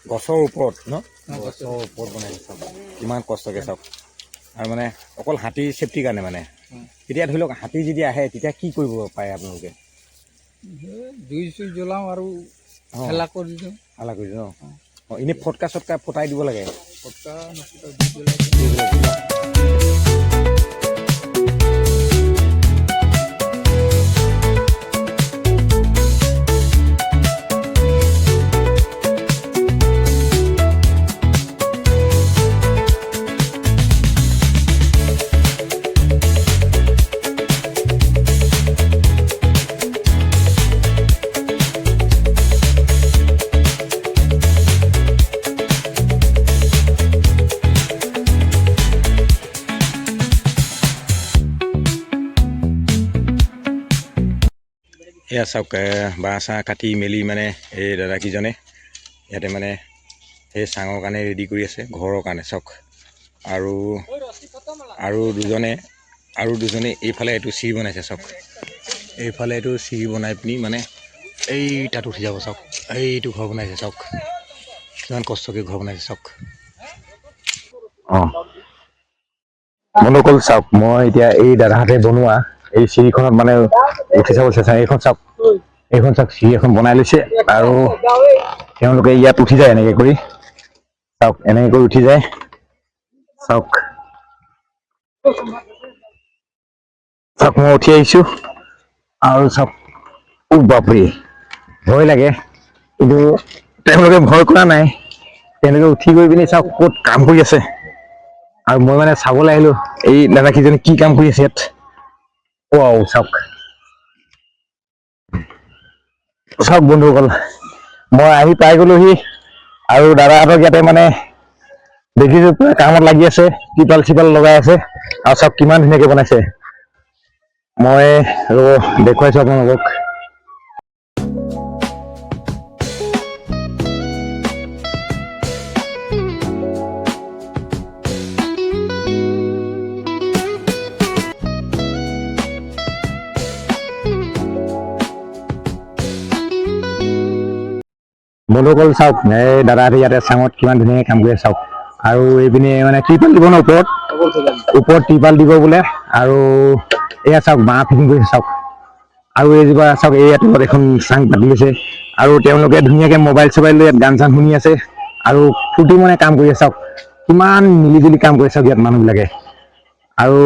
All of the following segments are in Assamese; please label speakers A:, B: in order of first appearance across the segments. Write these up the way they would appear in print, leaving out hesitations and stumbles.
A: গছৰ ওপৰত ন গছৰ ওপৰত বনাইছে চাওক কিমান কষ্টকৈ চাওক আৰু মানে অকল হাতীৰ চেফটিৰ কাৰণে মানে এতিয়া ধৰি লওক হাতী যদি আহে তেতিয়া কি কৰিব পাৰে আপোনালোকে
B: জুই চুই জ্বলাওঁ আৰু হেলা কৰি দিওঁ
A: হালা কৰি ন এনেই ফটকা চটকা ফুটাই দিব লাগে
B: ফটকা নফুটাই জুই জ্বলাই
A: এয়া চাওক বাঁহ চাহ কাটি মেলি মানে এই দাদাকেইজনে ইয়াতে মানে সেই চাঙৰ কাৰণে ৰেডি কৰি আছে ঘৰৰ কাৰণে চাওক আৰু দুজনে এইফালে এইটো চিৰি বনাইছে চাওক এইফালে এইটো চিৰি বনাই পিনি মানে এই তাত উঠি যাব চাওক এইটো ঘৰ বনাইছে চাওক কিমান কষ্টকৈ ঘৰ বনাইছে চাওক বন্ধুসকল চাওক মই এতিয়া এই দাদাহঁতে বনোৱা এই চিৰিখনত মানে উঠি চাব চেষ্টা এইখন চাওক চিৰি এখন বনাই লৈছে আৰু তেওঁলোকে ইয়াত উঠি যায় এনেকৈ কৰি চাওক এনেকৈ কৰি উঠি যায় চাওক মই উঠি আহিছোঁ আৰু চাওক বাপৰে ভয় লাগে কিন্তু তেওঁলোকে ভয় কৰা নাই তেওঁলোকে উঠি গৈ পিনি চাওক ক'ত কাম কৰি আছে আৰু মই মানে চাবলৈ আহিলোঁ এই দাদাকেইজনে কি কাম কৰি আছে ইয়াত চাওক বন্ধুসকল মই আহি পাই গ'লোহি আৰু দাদাহঁতক ইয়াতে মানে দেখিছোঁ পুৰা কামত লাগি আছে টিপাল চিপাল লগাই আছে আৰু চাওক কিমান ধুনীয়াকৈ বনাইছে মই দেখুৱাইছোঁ আপোনালোকক বন্ধুসকল চাওক এই দাদাহঁতে ইয়াতে চাঙত কিমান ধুনীয়াকৈ কাম কৰি আছে চাওক আৰু এইপিনে মানে ত্ৰিপাল দিব ন ওপৰত ত্ৰিপাল দিব বোলে আৰু এয়া চাওক বাঁহ ফিটিং কৰিছে চাওক আৰু এইজোপা চাওক এই তলত এখন চাং পাতি লৈছে আৰু তেওঁলোকে ধুনীয়াকৈ মোবাইল চবাইল লৈ ইয়াত গান চান শুনি আছে আৰু ফূৰ্তি মানে কাম কৰি আছে চাওক কিমান মিলিজুলি কাম কৰি চাওক ইয়াত মানুহবিলাকে আৰু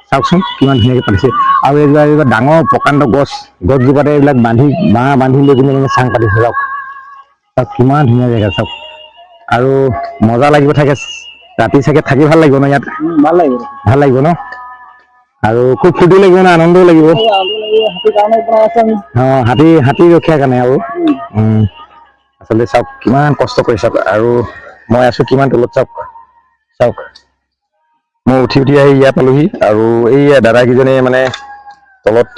A: চাওকচোন কিমান ধুনীয়াকৈ পাতিছে আৰু এইজোপা ডাঙৰ প্ৰকাণ্ড গছজোপাতে এইবিলাক বাঁহ বান্ধি লৈ কিনে মানে চাং পাতিছে চাওক কিমান ধুনীয়া জেগা চাওক আৰু মজা লাগিব থাকে ৰাতি চাগে থাকি ভাল লাগিব ন ইয়াত ভাল লাগিব ন আৰু খুব ফূৰ্তি লাগিব ন আনন্দও লাগিব হাতী ৰক্ষাৰ কাৰণে আৰু আচলতে চাওক কিমান কষ্ট কৰি চাওক আৰু মই আছোঁ কিমান তলত চাওক মই উঠি আহি ইয়াত পালোহি আৰু এই দাদাকেইজনে মানে তলত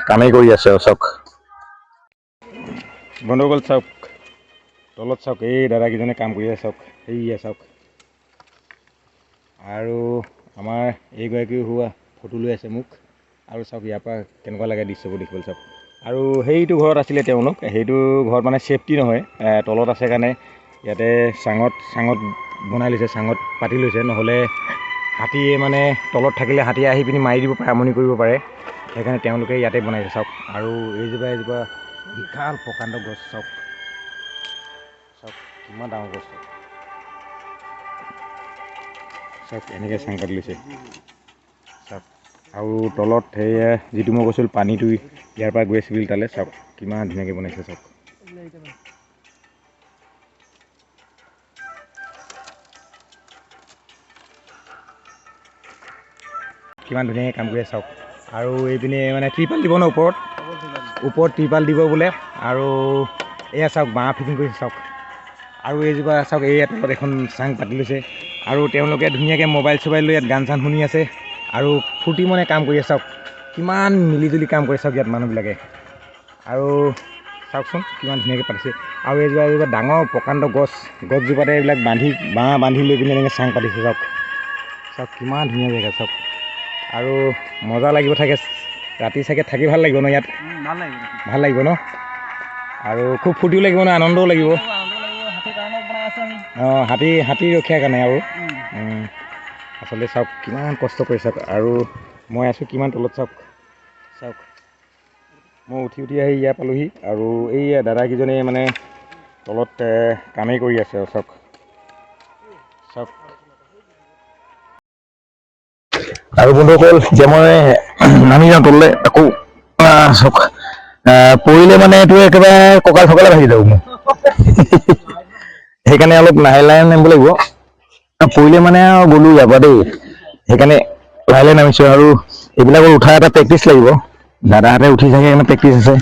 A: কামেই কৰি আছে চাওক বন্ধুসকল চাওক তলত চাওক এই দাদাকেইজনে কাম কৰি আছে চাওক সেয়া চাওক আৰু আমাৰ এইগৰাকী হোৱা ফটো লৈ আছে মোক আৰু চাওক ইয়াৰ পৰা কেনেকুৱা লাগে দৃশ্যবোৰ দেখিবলৈ চাওক আৰু সেইটো ঘৰত আছিলে তেওঁলোক সেইটো ঘৰত মানে ছেফটি নহয় তলত আছে কাৰণে ইয়াতে চাঙত বনাই লৈছে চাঙত পাতি লৈছে নহ'লে হাতীয়ে মানে তলত থাকিলে হাতীয়ে আহি পিনি মাৰি দিব পাৰে আমনি কৰিব পাৰে সেইকাৰণে তেওঁলোকে ইয়াতে বনাইছে চাওক আৰু এইজোপা বিশাল প্ৰকাণ্ড গছ চাওক কিমান ডাঙৰ গছ চাওক এনেকৈ চাং পাতি লৈছে চাওক আৰু তলত সেয়া যিটো মই কৈছিলোঁ পানীটো ইয়াৰ পৰা গৈ আছিল তালৈ চাওক কিমান ধুনীয়াকৈ বনাইছে চাওক কিমান ধুনীয়াকৈ কাম কৰি আছে চাওক আৰু এইপিনে মানে ত্ৰিপাল দিব ন ওপৰত ত্ৰিপাল দিব বোলে আৰু এয়া চাওক বাঁহ ফিটিং কৰিছে চাওক আৰু এইজোপা চাওক এই তলত এখন চাং পাতি লৈছে আৰু তেওঁলোকে ধুনীয়াকৈ মোবাইল চবাইল লৈ ইয়াত গান চান শুনি আছে আৰু ফূৰ্তি মানে কাম কৰি আছে চাওক কিমান মিলিজুলি কাম কৰি চাওক ইয়াত মানুহবিলাকে আৰু চাওকচোন কিমান ধুনীয়াকৈ পাতিছে আৰু এইজোপা ডাঙৰ প্ৰকাণ্ড গছজোপাতে এইবিলাক বাঁহ বান্ধি লৈ পিনে এনেকৈ চাং পাতিছে চাওক কিমান ধুনীয়া জেগা চাওক আৰু মজা লাগিব থাকে ৰাতি চাগে থাকি ভাল লাগিব ন ইয়াত ভাল লাগিব ন আৰু খুব ফূৰ্তিও লাগিব ন আনন্দও লাগিব অঁ হাতী ৰক্ষাৰ কাৰণে আৰু আচলতে চাওক কিমান কষ্ট কৰি চাওক আৰু মই আছোঁ কিমান তলত চাওক মই উঠি আহি ইয়াত পালোহি আৰু এই দাদাকেইজনে মানে তলত কামেই কৰি আছে চাওক আৰু বন্ধুসকল এতিয়া মই নামি যাওঁ তললৈ আকৌ চাওক পৰিলে মানে এইটো একেবাৰে কঁকাল চকালে ভাগি যাব মোৰ সেইকাৰণে অলপ লাহে নামিব লাগিব পৰিলে মানে আৰু গ'লো ইয়াৰ পৰা দেই সেইকাৰণে লাহে নামিছোঁ আৰু এইবিলাকৰ উঠা এটা প্ৰেক্টিচ লাগিব দাদাহঁতে উঠি থাকে কাৰণে প্ৰেক্টিচ আছে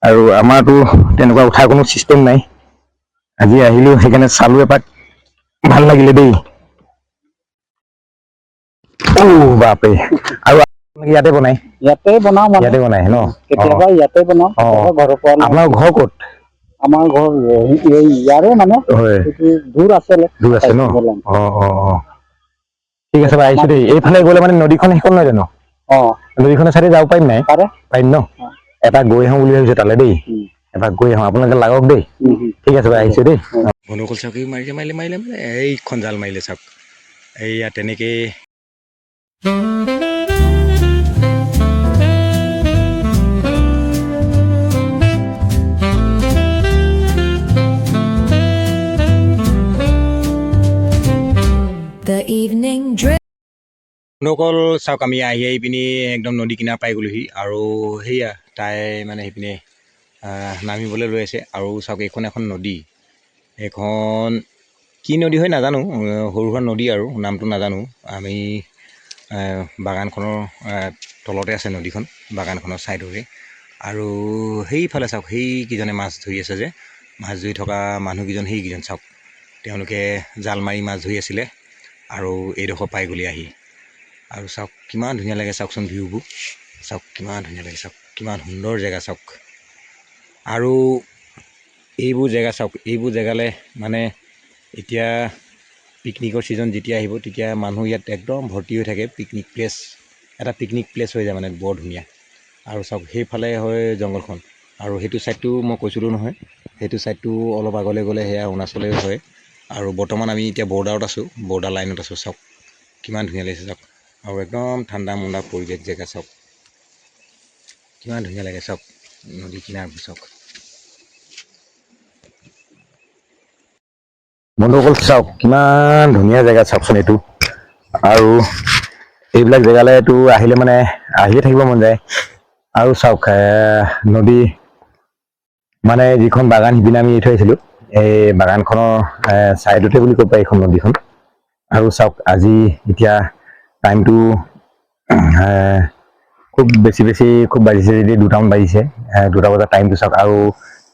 A: আৰু আমাৰতো তেনেকুৱা উঠাৰ কোনো ছিষ্টেম নাই আজি আহিলোঁ সেইকাৰণে চালোঁ এপাক ভাল লাগিলে দেই বাপৰে আৰু ইয়াতে বনাই ইয়াতে বনাই ন
B: কেতিয়াবা ইয়াতে বনাওঁ ঘৰৰ পৰা
A: আপোনাৰ ঘৰ ক'ত
B: আমাৰ ঘৰ ইয়াৰে মানে
A: হয়
B: দূৰ
A: আছে ন ঠিক আছে বাৰু আহিছোঁ দেই এইফালে গ'লে মানে নদীখন সেইখন নহয় জানো নদীখনৰ চাইডে যাব পাৰিম নাই পাৰিম ন এপাক গৈ আহোঁ বুলি ভাবিছোঁ তালৈ দেই এপাক গৈ আহোঁ আপোনালোকে লাগক দেই ঠিক আছে বাৰু আহিছোঁ দেই বন্ধুসকল চাওক মাৰিলে মানে এইখন জাল মাৰিলে চাওক এইয়া তেনেকেই বন্ধুসকল চাওক আমি আহি পিনি একদম নদী কিনাৰ পাই গ'লোহি আৰু সেয়া তাই মানে সেইপিনে নামিবলৈ লৈ আছে আৰু চাওক এইখন এখন নদী এইখন কি নদী হয় নাজানো সৰু সুৰা নদী আৰু নামটো নাজানো আমি বাগানখনৰ তলতে আছে নদীখন বাগানখনৰ ছাইডৰে আৰু সেইফালে চাওক সেইকেইজনে মাছ ধৰি আছে যে মাছ ধৰি থকা মানুহকেইজন সেইকেইজন চাওক তেওঁলোকে জাল মাৰি মাছ ধৰি আছিলে আৰু এইডোখৰ পাই গ'লি আহি আৰু চাওক কিমান ধুনীয়া লাগে চাওকচোন ভিউবোৰ চাওক কিমান ধুনীয়া লাগে চাওক কিমান সুন্দৰ জেগা চাওক আৰু এইবোৰ জেগা চাওক এইবোৰ জেগালৈ মানে এতিয়া পিকনিকৰ ছিজন যেতিয়া আহিব তেতিয়া মানুহ ইয়াত একদম ভৰ্তি হৈ থাকে পিকনিক প্লেচ হৈ যায় মানে বৰ ধুনীয়া আৰু চাওক সেইফালে হয় জংঘলখন আৰু সেইটো ছাইডটো মই কৈছিলোঁ নহয় সেইটো ছাইডটো অলপ আগলৈ গ'লে সেয়া অৰুণাচলে হয় আৰু বৰ্তমান আমি এতিয়া বৰ্ডাৰত আছোঁ বৰ্ডাৰ লাইনত আছোঁ চাওক কিমান ধুনীয়া লাগিছে চাওক আৰু একদম ঠাণ্ডা মণ্ডা পৰিৱেশ জেগা চাওক কিমান ধুনীয়া লাগে চাওক নদী কিনাৰবোৰ চাওক বন্ধুসকল চাওক কিমান ধুনীয়া জেগা চাওকচোন এইটো আৰু এইবিলাক জেগালৈতো আহিলে মানে আহিয়ে থাকিব মন যায় আৰু চাওক নদী মানে যিখন বাগান সিপিনে আমি এৰি থৈ আহিছিলোঁ এই বাগানখনৰ ছাইডতে বুলি ক'ব পাৰি এইখন নদীখন আৰু চাওক আজি এতিয়া টাইমটো খুব বাজিছে যদি 2টামান বাজিছে 2টা বজাত টাইমটো চাওক আৰু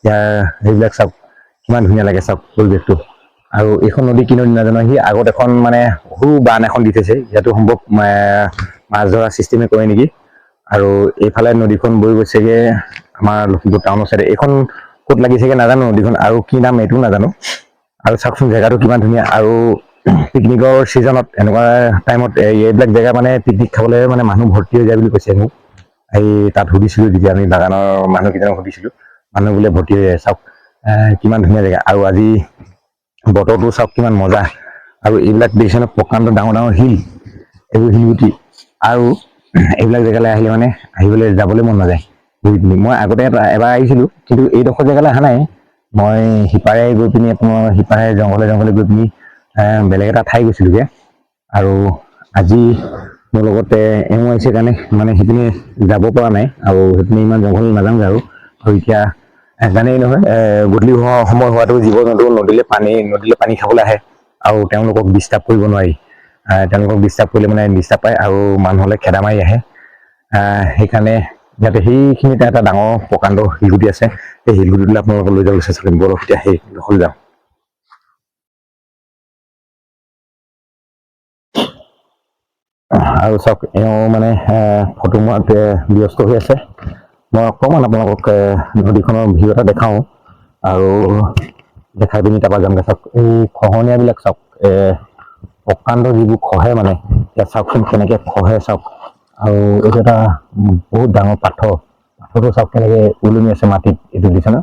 A: ইয়াৰ সেইবিলাক চাওক কিমান ধুনীয়া লাগে চাওক পৰিৱেশটো আৰু এইখন নদী কি নদী নাজানো সি আগত এখন মানে সৰু বান এখন দি থৈছে ইয়াতো সম্ভৱ মাছ ধৰা চিষ্টেমে কৰে নেকি আৰু এইফালে নদীখন বৈ গৈছেগৈ আমাৰ লখিমপুৰ টাউনৰ চাইডে এইখন ক'ত লাগিছেগৈ নাজানো নদীখন আৰু কি নাম এইটো নাজানো আৰু চাওকচোন জেগাটো কিমান ধুনীয়া আৰু পিকনিকৰ ছিজনত এনেকুৱা টাইমত এইবিলাক জেগা মানে পিকনিক খাবলৈ মানে মানুহ ভৰ্তি হৈ যায় বুলি কৈছে মোক এই তাত সুধিছিলোঁ যেতিয়া আমি বাগানৰ মানুহকেইজনক সুধিছিলোঁ মানুহ বোলে ভৰ্তি হৈ যায় চাওক কিমান ধুনীয়া জেগা আৰু আজি বতৰটো চাওক কিমান মজা আৰু এইবিলাক দেখিছেনে প্ৰকাণ্ড ডাঙৰ শিল এইবোৰ শিলগুটি আৰু এইবিলাক জেগালৈ আহিলে মানে যাবলৈ মন নাযায় মই আগতে এবাৰ আহিছিলোঁ কিন্তু এইডোখৰ জেগালৈ অহা নাই মই সিপাৰে গৈ পিনি আপোনাৰ সিপাৰে জংঘলে গৈ পিনি বেলেগ এটা ঠাই গৈছিলোঁগৈ আৰু আজি মোৰ লগতে এওঁ আহিছে কাৰণে মানে সেইপিনে যাব পৰা নাই আৰু সেইপিনে ইমান জংঘল নাযাওঁগৈ আৰু এতিয়া জানেই নহয় গধূলি সময় হোৱাটো জীৱ জন্তু নদীলৈ পানী খাবলৈ আহে আৰু তেওঁলোকক ডিষ্টাৰ্ব কৰিব নোৱাৰি তেওঁলোকক ডিষ্টাৰ্ব কৰিলে মানে ডিষ্টাৰ্ব পায় আৰু মানুহলৈ খেদা মাৰি আহে সেইকাৰণে ইয়াতে সেইখিনিতে এটা ডাঙৰ প্ৰকাণ্ড শিলগুটি আছে সেই শিলগুটিলৈ আপোনালোকক লৈ যাবলৈ চেষ্টা কৰিম বলক এতিয়া সেইডোখৰলৈ যাওঁ আৰু চাওক এওঁ মানে ফটো মৰাত ব্যস্ত হৈ আছে মই অকণমান আপোনালোকক নদীখনৰ ভিউ এটা দেখাওঁ আৰু দেখাই পিনি তাৰপৰা যামগৈ চাওক এই খহনীয়াবিলাক চাওক প্ৰকাণ্ড যিবোৰ খহে মানে এতিয়া চাওকচোন কেনেকৈ খহে চাওক আৰু এইটো এটা বহুত ডাঙৰ পাথৰটো চাওক কেনেকৈ ওলমি আছে মাটিত এইটো দিছে ন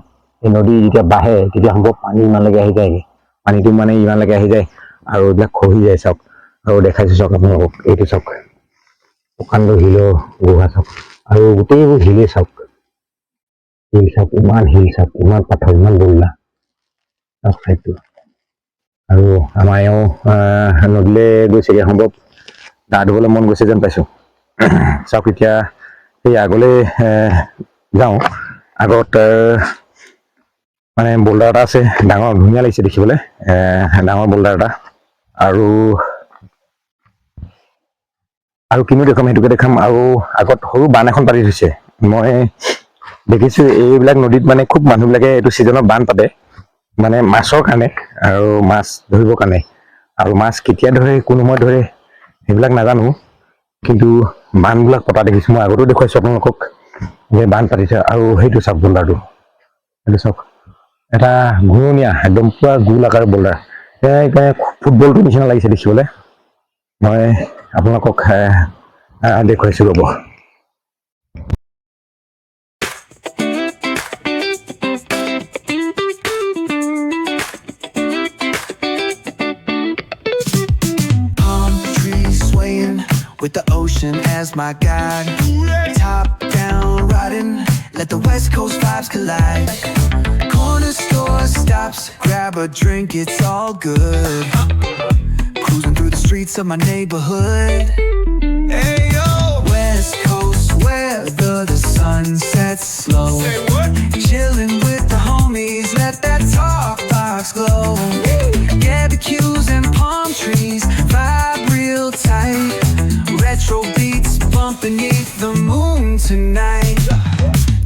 A: এই নদী যেতিয়া বাঢ়ে তেতিয়া সম্ভৱ পানী ইমানলৈকে আহি যায়গৈ পানীটো মানে ইমানলৈকে আহি যায় আৰু এইবিলাক খহি যায় চাওক আৰু দেখাইছোঁ চাওক আপোনালোকক এইটো চাওক প্ৰকাণ্ড শিলৰ গুহা চাওক আৰু গোটেইবোৰ শিলেই চাওক শিল চাওক ইমান শিল চাওক ইমান পাথৰ ইমান বল্লা চাওক ঠাইটো আৰু আমাৰ এওঁ নদীলৈ গৈছেগৈ সম্ভৱ গা ধুবলৈ মন গৈছে যেন পাইছোঁ চাওক এতিয়া সেই আগলৈ যাওঁ আগত মানে বল্ডাৰ এটা আছে ডাঙৰ ধুনীয়া লাগিছে দেখিবলৈ ডাঙৰ বল্ডাৰ এটা আৰু কিনো দেখাম সেইটোকে দেখাম আৰু আগত সৰু বান এখন পাতি থৈছে মই দেখিছোঁ এইবিলাক নদীত মানে খুব মানুহবিলাকে এইটো ছিজনত বান পাতে মানে মাছৰ কাৰণে আৰু মাছ ধৰিবৰ কাৰণে আৰু মাছ কেতিয়া ধৰে কোন সময়ত ধৰে সেইবিলাক নাজানো কিন্তু বানবিলাক পতা দেখিছোঁ মই আগতেও দেখুৱাইছোঁ আপোনালোকক যে বান পাতিছে আৰু সেইটো চাওক বল্ডাৰটো সেইটো চাওক এটা ঘূৰণীয়া একদম পুৰা গোল আকাৰৰ বল্ডাৰ ফুটবলটোৰ নিচিনা লাগিছে দেখিবলৈ মই আপোনালোকক দেখুৱাইছোঁ ৰ'ব
C: With the ocean as my guide, top down riding, let the west coast vibes collide. Corner store stops, grab a drink, it's all good. Cruising through the streets of my neighborhood. Hey yo, west coast weather, the sun sets slow. Say what? Chilling with the homies, let that talk box glow. Barbecues and palm trees, vibe real tight. Retro beats bump beneath the moon tonight.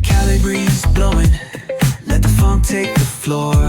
C: Cali breeze blowing, let the funk take the floor.